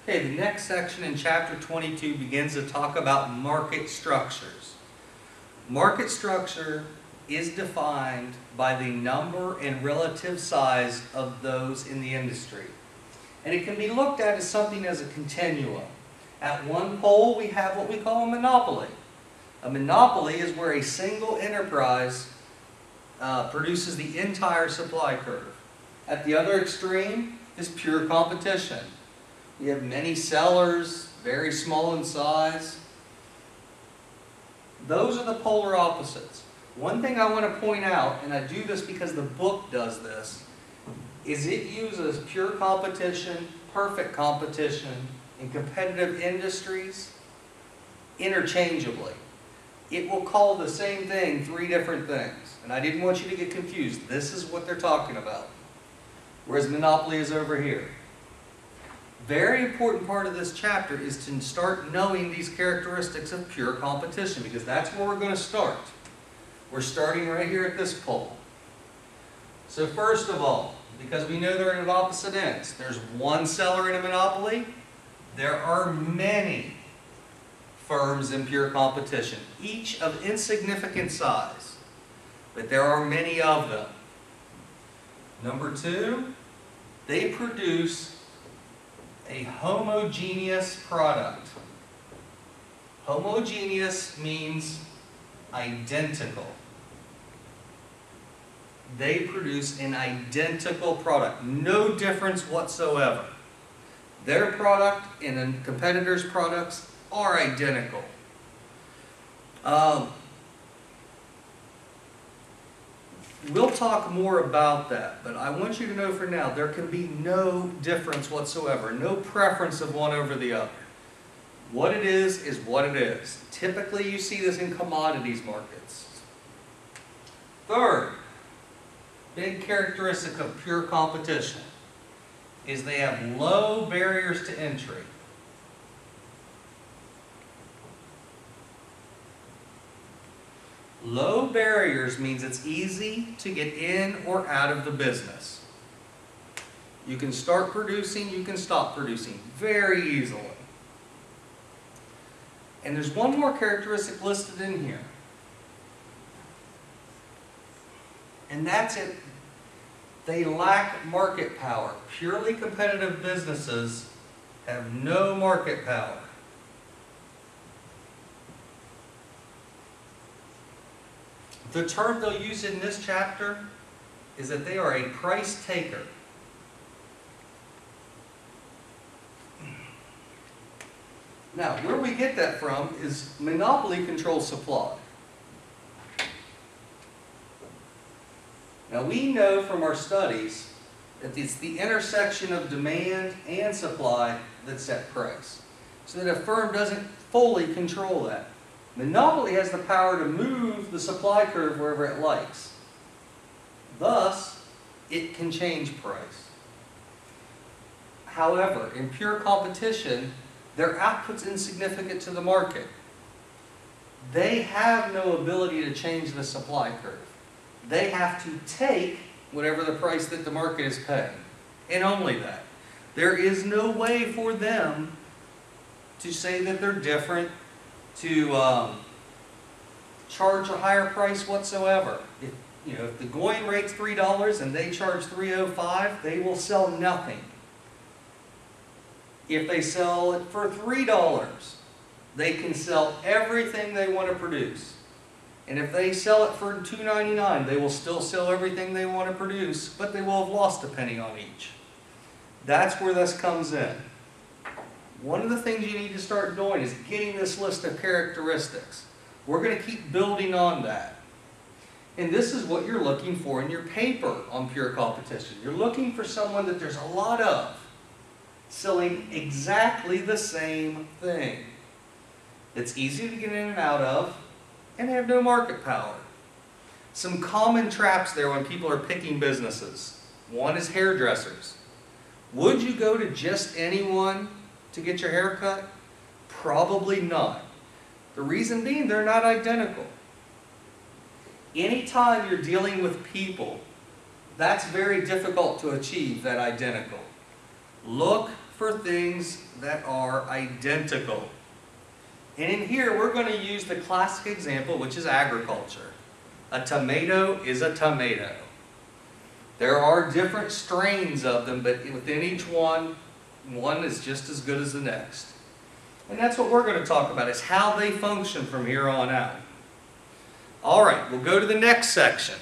Okay, the next section in chapter 22 begins to talk about market structures. Market structure is defined by the number and relative size of those in the industry. And it can be looked at as something as a continuum. At one pole, we have what we call a monopoly. A monopoly is where a single enterprise produces the entire supply curve. At the other extreme is pure competition. We have many sellers, very small in size. Those are the polar opposites. One thing I want to point out, and I do this because the book does this, is it uses pure competition, perfect competition, and competitive industries interchangeably. It will call the same thing three different things. And I didn't want you to get confused. This is what they're talking about. Whereas monopoly is over here. Very important part of this chapter is to start knowing these characteristics of pure competition, because that's where we're going to start. We're starting right here at this pole. So first of all, because we know they're at opposite ends, there's one seller in a monopoly. There are many firms in pure competition, each of insignificant size, but there are many of them. Number two, they produce a homogeneous product. Homogeneous means identical. They produce an identical product, no difference whatsoever. Their product and a competitor's products are identical. We'll talk more about that, but I want you to know for now, there can be no difference whatsoever, no preference of one over the other. What it is what it is. Typically, you see this in commodities markets. Third, big characteristic of pure competition is they have low barriers to entry. Low barriers means it's easy to get in or out of the business. You can start producing, you can stop producing very easily. And there's one more characteristic listed in here. And that's it. They lack market power. Purely competitive businesses have no market power. The term they'll use in this chapter is that they are a price taker. Now, where we get that from is monopoly controls supply. Now, we know from our studies that it's the intersection of demand and supply that set price, so that a firm doesn't fully control that. Monopoly has the power to move the supply curve wherever it likes. Thus, it can change price. However, in pure competition, their output's insignificant to the market. They have no ability to change the supply curve. They have to take whatever the price that the market is paying, and only that. There is no way for them to say that they're different, to charge a higher price whatsoever. If the going rate's $3 and they charge $3.05, they will sell nothing. If they sell it for $3, they can sell everything they want to produce. And if they sell it for $2.99, they will still sell everything they want to produce, but they will have lost a penny on each. That's where this comes in. One of the things you need to start doing is getting this list of characteristics. We're going to keep building on that. And this is what you're looking for in your paper on pure competition. You're looking for someone that there's a lot of, selling exactly the same thing. It's easy to get in and out of, and they have no market power. Some common traps there when people are picking businesses. One is hairdressers. Would you go to just anyone to get your hair cut? Probably not. The reason being, they're not identical. Anytime you're dealing with people, that's very difficult to achieve, that identical. Look for things that are identical. And in here, we're going to use the classic example, which is agriculture. A tomato is a tomato. There are different strains of them, but within each one is just as good as the next. And that's what we're going to talk about, is how they function from here on out. All right, we'll go to the next section.